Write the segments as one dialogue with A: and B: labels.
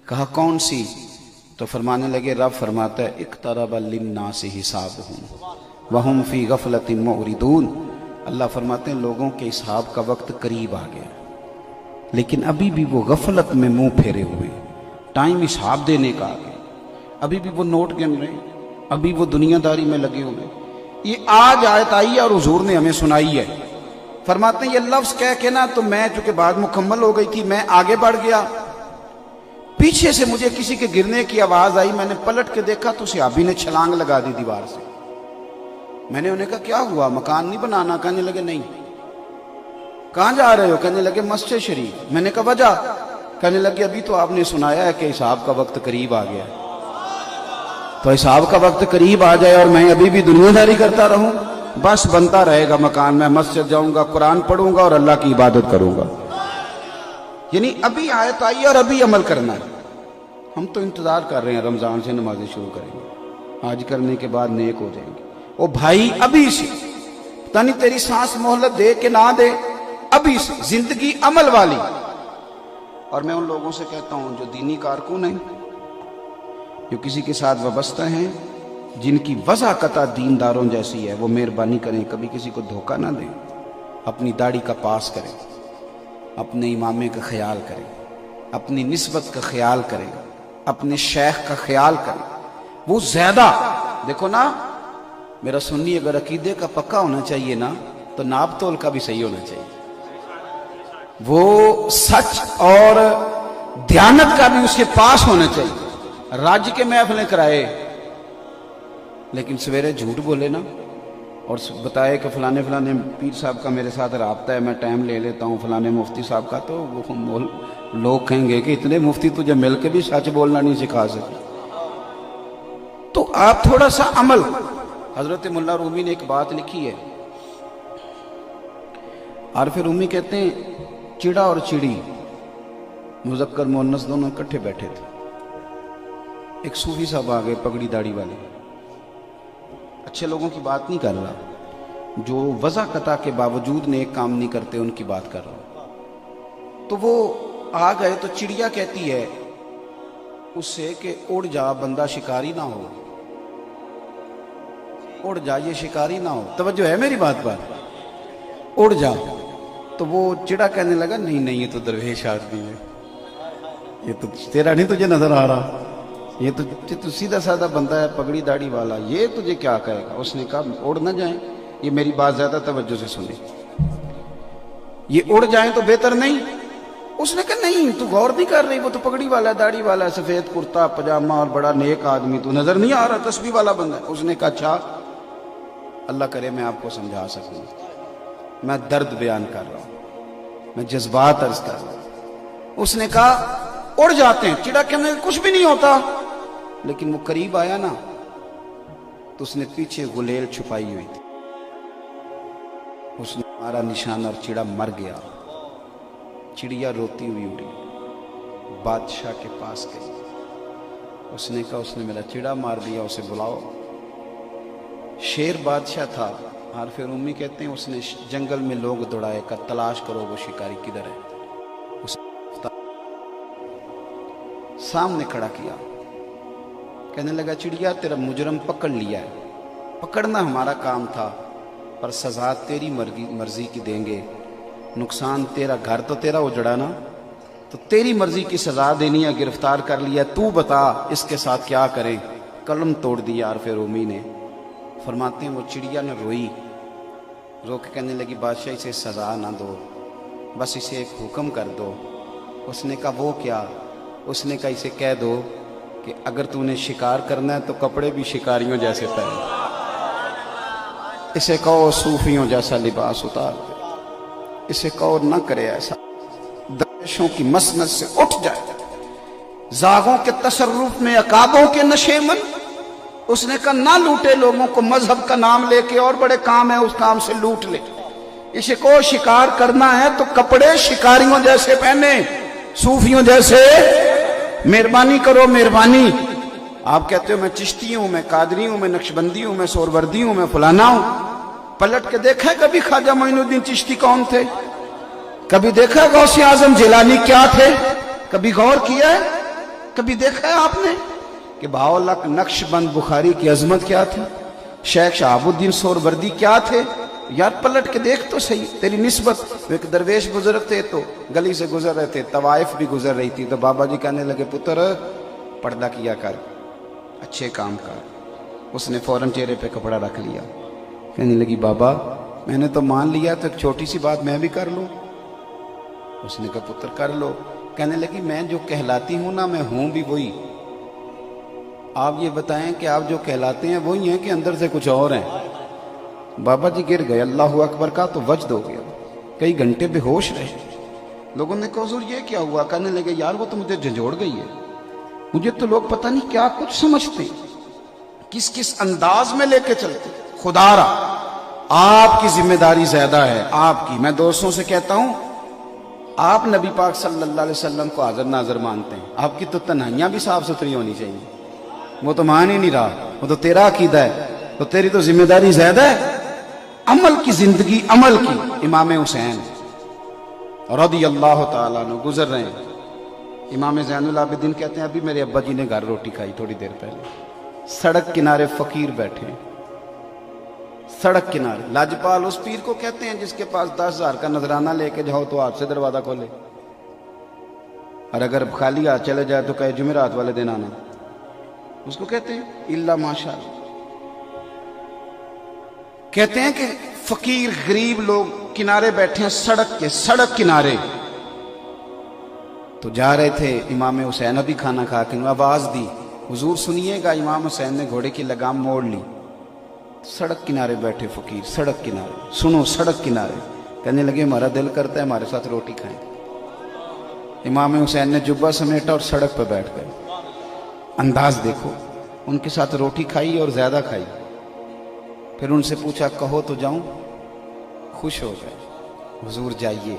A: کہا کون سی؟ تو فرمانے لگے رب فرماتا ہے اقترب للناس حسابهم وهم فی غفلۃ معرضون۔ اللہ فرماتے ہیں لوگوں کے حساب کا وقت قریب آ گیا، لیکن ابھی بھی وہ غفلت میں منہ پھیرے ہوئے، ٹائم حساب دینے کا آ گیا، ابھی بھی وہ نوٹ گن رہے ہیں، ابھی وہ دنیا داری میں لگے ہوئے۔ یہ آج آیت آئی ہے اور حضور نے ہمیں سنائی ہے۔ فرماتے ہیں یہ لفظ کہہ کے نا تو میں چونکہ بات مکمل ہو گئی تھی، میں آگے بڑھ گیا، پیچھے سے مجھے کسی کے گرنے کی آواز آئی، میں نے پلٹ کے دیکھا تو صحابی نے چھلانگ لگا دی دیوار سے۔ میں نے انہیں کہا کیا ہوا، مکان نہیں بنانا؟ کہنے لگے نہیں۔ کہاں جا رہے ہو؟ کہنے لگے مسجد شریف۔ میں نے کہا وجہ؟ کہنے لگے ابھی تو آپ نے سنایا ہے کہ حساب کا وقت قریب آ گیا، تو حساب کا وقت قریب آ جائے اور میں ابھی بھی دنیا داری کرتا رہوں، بس بنتا رہے گا مکان، میں مسجد جاؤں گا، قرآن پڑھوں گا اور اللہ کی عبادت کروں گا۔ یعنی ابھی آیت آئی اور ابھی عمل کرنا ہے۔ ہم تو انتظار کر رہے ہیں رمضان سے نمازیں شروع کریں گے، آج کرنے کے بعد نیک ہو جائیں گے۔ او بھائی ابھی سے، پتہ نہیں تیری سانس مہلت دے کہ نہ دے، ابھی سے زندگی عمل والی۔ اور میں ان لوگوں سے کہتا ہوں جو دینی کارکن ہیں، جو کسی کے ساتھ وابستہ ہیں، جن کی وضاحت دینداروں جیسی ہے، وہ مہربانی کریں کبھی کسی کو دھوکہ نہ دیں، اپنی داڑھی کا پاس کریں، اپنے امامے کا خیال کریں، اپنی نسبت کا خیال کریں، اپنے شیخ کا خیال کریں۔ وہ زیادہ دیکھو نا، میرا سنی اگر عقیدے کا پکا ہونا چاہیے نا تو ناپ تول کا بھی صحیح ہونا چاہیے، وہ سچ اور دیانت کا بھی اس کے پاس ہونا چاہیے۔ راج کے محفلیں کرائے لیکن سویرے جھوٹ بولے نا اور بتائے کہ فلانے فلانے پیر صاحب کا میرے ساتھ رابطہ ہے، میں ٹائم لے لیتا ہوں فلانے مفتی صاحب کا، تو وہ لوگ کہیں گے کہ اتنے مفتی تجھے مل کے بھی سچ بولنا نہیں سکھا سکتے۔ تو آپ تھوڑا سا عمل۔ حضرت ملا رومی نے ایک بات لکھی ہے، عارف رومی کہتے ہیں چڑا اور چڑی مذکر مؤنث دونوں اکٹھے بیٹھے تھے، ایک صوفی صاحب آ گئے پگڑی داڑھی والے، اچھے لوگوں کی بات نہیں کر رہا، جو وضاحت کے باوجود نیک کام نہیں کرتے ان کی بات کر رہا ہوں۔ تو وہ آ گئے تو چڑیا کہتی ہے اس سے کہ اڑ جا بندہ شکاری نہ ہو، اڑ جا یہ شکاری نہ ہو، توجہ ہے میری بات پر، اڑ جا۔ تو وہ چڑا کہنے لگا نہیں نہیں یہ تو درویش آدمی ہے، یہ تو تیرا نہیں تجھے نظر آ رہا، یہ تو سیدھا سادہ بندہ ہے پگڑی داڑھی والا، یہ تجھے کیا کہے گا۔ اس نے کہا اڑ نہ جائیں، یہ میری بات زیادہ توجہ سے سنیں، یہ اڑ جائیں تو بہتر نہیں؟ اس نے کہا نہیں تو غور نہیں کر رہی، وہ تو پگڑی والا ہے، داڑھی والا ہے، سفید کرتا پجامہ اور بڑا نیک آدمی، تو نظر نہیں آ رہا تسبیح والا بندہ ہے۔ اس نے کہا اچھا اللہ کرے میں آپ کو سمجھا سکوں، میں درد بیان کر رہا ہوں، میں جذبات عرض کر رہا ہوں۔ اس نے کہا اڑ جاتے ہیں، چڑا کہنے کچھ بھی نہیں ہوتا، لیکن وہ قریب آیا نا تو اس نے پیچھے غلیل چھپائی ہوئی تھی، اس نے مارا نشان اور چڑا مر گیا۔ چڑیا روتی ہوئی اڑی، بادشاہ کے پاس گئی، اس نے کہا اس نے میرا چڑا مار دیا، اسے بلاؤ۔ شیر بادشاہ تھا، عارف رومی کہتے ہیں اس نے جنگل میں لوگ دوڑائے، کا تلاش کرو وہ شکاری کدھر ہے، اس سامنے کھڑا کیا، کہنے لگا چڑیا تیرا مجرم پکڑ لیا ہے، پکڑنا ہمارا کام تھا پر سزا تیری مرضی کی دیں گے، نقصان تیرا، گھر تو تیرا اجڑا نا، تو تیری مرضی کی سزا دینی ہے، گرفتار کر لیا، تو بتا اس کے ساتھ کیا کریں۔ قلم توڑ دیا عارف رومی نے۔ فرماتے ہیں وہ چڑیا نے روئی، رو کے کہنے لگی بادشاہ اسے سزا نہ دو، بس اسے ایک حکم کر دو۔ اس نے کہا وہ کیا؟ اس نے کہا اسے کہہ دو کہ اگر تو نے شکار کرنا ہے تو کپڑے بھی شکاریوں جیسے پہن، اسے کہو صوفیوں جیسا لباس اتار دے، اسے کہو نہ کرے ایسا، درویشوں کی مسند سے اٹھ جائے، زاغوں کے تصرف میں عقابوں کے نشے من۔ اس نے کہا نہ لوٹے لوگوں کو، مذہب کا نام لے کے اور بڑے کام ہے اس کام سے لوٹ لے، اسے کو شکار کرنا ہے تو کپڑے شکاریوں جیسے پہنے، صوفیوں جیسے۔ مہربانی کرو مہربانی۔ آپ کہتے ہو میں چشتی ہوں، میں قادری ہوں، میں نقشبندی ہوں، میں سوروردی ہوں، میں فلانا ہوں۔ پلٹ کے دیکھا ہے کبھی خواجہ معین الدین چشتی کون تھے؟ کبھی دیکھا غوث اعظم جیلانی کیا تھے؟ کبھی غور کیا ہے؟ کبھی دیکھا ہے آپ نے کہ بہاؤاللہ نقش بند بخاری کی عظمت کیا تھی، شیخ شہاب الدین سہروردی کیا تھے؟ یار پلٹ کے دیکھ تو صحیح تیری نسبت۔ ایک درویش بزرگ تھے تو گلی سے گزر رہے تھے، طوائف بھی گزر رہی تھی، تو بابا جی کہنے لگے پتر پردہ کیا کر، اچھے کام کر۔ اس نے فوراً چہرے پہ کپڑا رکھ لیا، کہنے لگی بابا میں نے تو مان لیا تو ایک چھوٹی سی بات میں بھی کر لوں۔ اس نے کہا پتر کر لو۔ کہنے لگی میں جو کہلاتی ہوں نا، میں ہوں بھی وہی۔ آپ یہ بتائیں کہ آپ جو کہلاتے ہیں وہی ہیں کہ اندر سے کچھ اور ہیں؟ بابا جی گر گئے، اللہ اکبر کا تو وجد ہو گیا، کئی گھنٹے بے ہوش رہے۔ لوگوں نے کہا حضور یہ کیا ہوا؟ کہنے لگے یار وہ تو مجھے جھنجھوڑ گئی ہے، مجھے تو لوگ پتہ نہیں کیا کچھ سمجھتے، کس کس انداز میں لے کے چلتے۔ خدا را آپ کی ذمہ داری زیادہ ہے، آپ کی۔ میں دوستوں سے کہتا ہوں آپ نبی پاک صلی اللہ علیہ وسلم کو حاضر ناظر مانتے ہیں، آپ کی تو تنہائیاں بھی صاف ستھری ہونی چاہیے۔ وہ تو مان ہی نہیں رہا، وہ تو تیرا عقیدہ ہے، تو تیری تو ذمہ داری زیادہ ہے۔ عمل کی زندگی، عمل کی۔ امام حسین رضی اللہ تعالیٰ عنہ گزر رہے ہیں، امام زین العابدین کہتے ہیں ابھی میرے ابا جی نے گھر روٹی کھائی تھوڑی دیر پہلے، سڑک کنارے فقیر بیٹھے، سڑک کنارے۔ لاجپال اس پیر کو کہتے ہیں جس کے پاس 10,000 کا نذرانہ لے کے جاؤ تو آپ سے دروازہ کھولے، اور اگر خالی ہاتھ چلے جائے تو کہے جمعرات والے دن آنا، اس کو کہتے ہیں اللہ ماشاء اللہ۔ کہتے ہیں کہ فقیر غریب لوگ کنارے بیٹھے ہیں سڑک کنارے۔ تو جا رہے تھے امام حسین، ابھی کھانا کھا کے آواز دی حضور سنیے گا، امام حسین نے گھوڑے کی لگام موڑ لی، سڑک کنارے بیٹھے فقیر، سڑک کنارے، سنو سڑک کنارے۔ کہنے لگے ہمارا دل کرتا ہے ہمارے ساتھ روٹی کھائیں۔ امام حسین نے جبہ سمیٹا اور سڑک پہ بیٹھ گئے۔ انداز دیکھو، ان کے ساتھ روٹی کھائی اور زیادہ کھائی۔ پھر ان سے پوچھا کہو تو جاؤں؟ خوش ہو گئے، حضور جائیے۔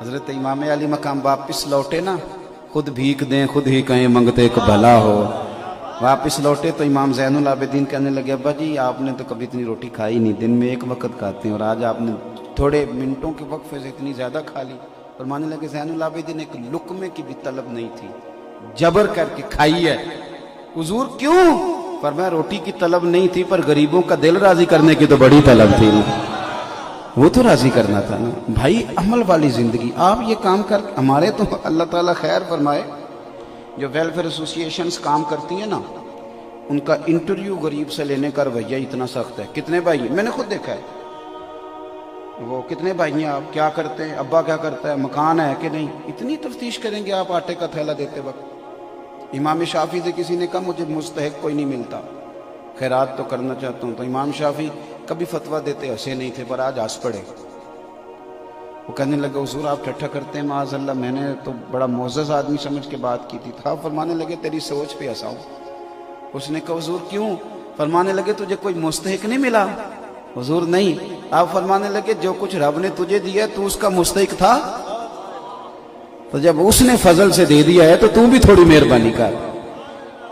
A: حضرت امام علی مقام واپس لوٹے نا، خود بھیک دیں خود ہی کہیں منگتے ایک بھلا ہو۔ واپس لوٹے تو امام زین العابدین کہنے لگے ابا جی آپ نے تو کبھی اتنی روٹی کھائی نہیں، دن میں ایک وقت کھاتے ہیں، اور آج آپ نے تھوڑے منٹوں کے وقفے سے اتنی زیادہ کھا لی۔ فرمانے لگے زین العابدین ایک لقمے کی بھی طلب نہیں تھی، جبر کر کے کھائی ہے۔ حضور کیوں؟ فرمایا روٹی کی طلب نہیں تھی پر غریبوں کا دل راضی کرنے کی تو بڑی طلب تھی نا، وہ تو راضی کرنا تھا نا۔ بھائی عمل والی زندگی، آپ یہ کام کر، ہمارے تو اللہ تعالیٰ خیر فرمائے جو ویلفیئر ایسوسیشنز کام کرتی ہیں نا، ان کا انٹرویو غریب سے لینے کا رویہ اتنا سخت ہے۔ کتنے بھائی ہیں؟ میں نے خود دیکھا ہے، وہ کتنے بھائی ہیں آپ، کیا کرتے ہیں، ابا کیا کرتا ہے، مکان ہے کہ نہیں، اتنی تفتیش کریں گے آپ آٹے کا تھیلا دیتے وقت۔ امام شافعی سے کسی نے کہا مجھے مستحق کوئی نہیں ملتا، خیرات تو کرنا چاہتا ہوں، تو امام شافعی کبھی فتویٰ دیتے ہنسے نہیں تھے پر آج ہنس پڑے۔ وہ کہنے لگے حضور آپ ٹھٹھا کرتے ہیں، معاذ اللہ میں نے تو بڑا معزز آدمی سمجھ کے بات کی تھی۔ آپ فرمانے لگے تیری سوچ پہ ہنساؤں۔ اس نے کہا حضور کیوں؟ فرمانے لگے تجھے کوئی مستحق نہیں ملا؟ حضور نہیں۔ آپ فرمانے لگے جو کچھ رب نے تجھے دیا تو اس کا مستحق تھا، تو جب اس نے فضل سے دے دیا ہے تو بھی تھوڑی مہربانی کر۔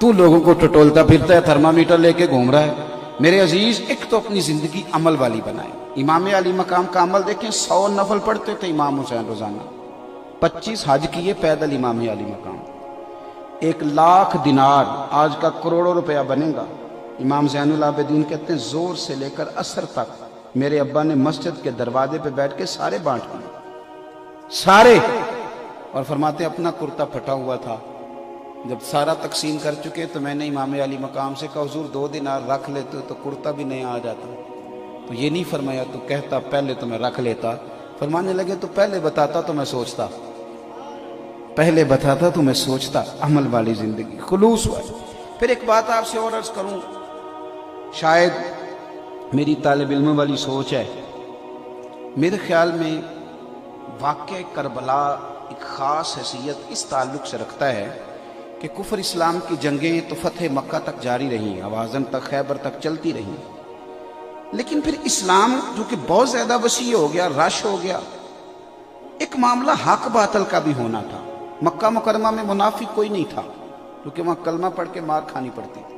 A: تو لوگوں کو ٹٹولتا پھرتا ہے، تھرمامیٹر لے کے گھوم رہا ہے۔ میرے عزیز ایک تو اپنی زندگی عمل والی بنائے۔ امام علی مقام کا عمل دیکھیں، 100 نفل پڑھتے تھے امام حسین روزانہ، 25 حج کیے پیدل امام علی مقام، 1,00,000 دینار آج کا کروڑوں روپیہ بنے گا۔ امام زین العابدین کہتے ہیں زور سے لے کر عصر تک میرے ابا نے مسجد کے دروازے پہ بیٹھ کے سارے بانٹ دیے، سارے۔ اور فرماتے اپنا کرتا پھٹا ہوا تھا، جب سارا تقسیم کر چکے تو میں نے امام علی مقام سے کہا حضور 2 دینار رکھ لیتے تو کرتا بھی نہیں آ جاتا، تو یہ نہیں فرمایا تو کہتا پہلے تو میں رکھ لیتا۔ فرمانے لگے تو پہلے بتاتا تو میں سوچتا، پہلے بتاتا تو میں سوچتا۔ عمل والی زندگی، خلوص والی۔ پھر ایک بات آپ سے اور عرض کروں، شاید میری طالب علم والی سوچ ہے، میرے خیال میں واقعہ کربلا ایک خاص حیثیت اس تعلق سے رکھتا ہے کہ کفر اسلام کی جنگیں تو فتح مکہ تک جاری رہیں، حوازن تک، خیبر تک چلتی رہیں، لیکن پھر اسلام جو کہ بہت زیادہ وسیع ہو گیا، رش ہو گیا، ایک معاملہ حق باطل کا بھی ہونا تھا۔ مکہ مکرمہ میں منافق کوئی نہیں تھا کیونکہ وہاں کلمہ پڑھ کے مار کھانی پڑتی تھی،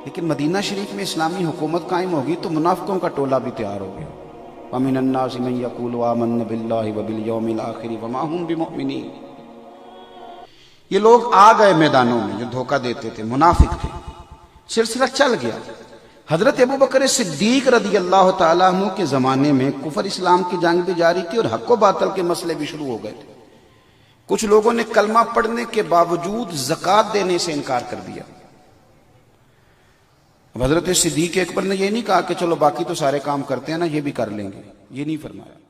A: لیکن مدینہ شریف میں اسلامی حکومت قائم ہوگی تو منافقوں کا ٹولہ بھی تیار ہو گیا۔ وَمِنَ النَّاسِ مَن يَقُولُ آمَنَّا بِاللَّهِ وَبِالْيَوْمِ الْآخِرِ وَمَا هُمْ بِمُؤْمِنِينَ۔ یہ لوگ آ گئے میدانوں میں جو دھوکہ دیتے تھے، منافق تھے، سلسلہ چل گیا۔ حضرت ابوبکر صدیق رضی اللہ تعالیٰ عنہ کے زمانے میں کفر اسلام کی جنگ بھی جاری تھی اور حق و باطل کے مسئلے بھی شروع ہو گئے تھے۔ کچھ لوگوں نے کلمہ پڑھنے کے باوجود زکوٰۃ دینے سے انکار کر دیا۔ اب حضرت صدیق اکبر نے یہ نہیں کہا کہ چلو باقی تو سارے کام کرتے ہیں نا، یہ بھی کر لیں گے، یہ نہیں فرمایا۔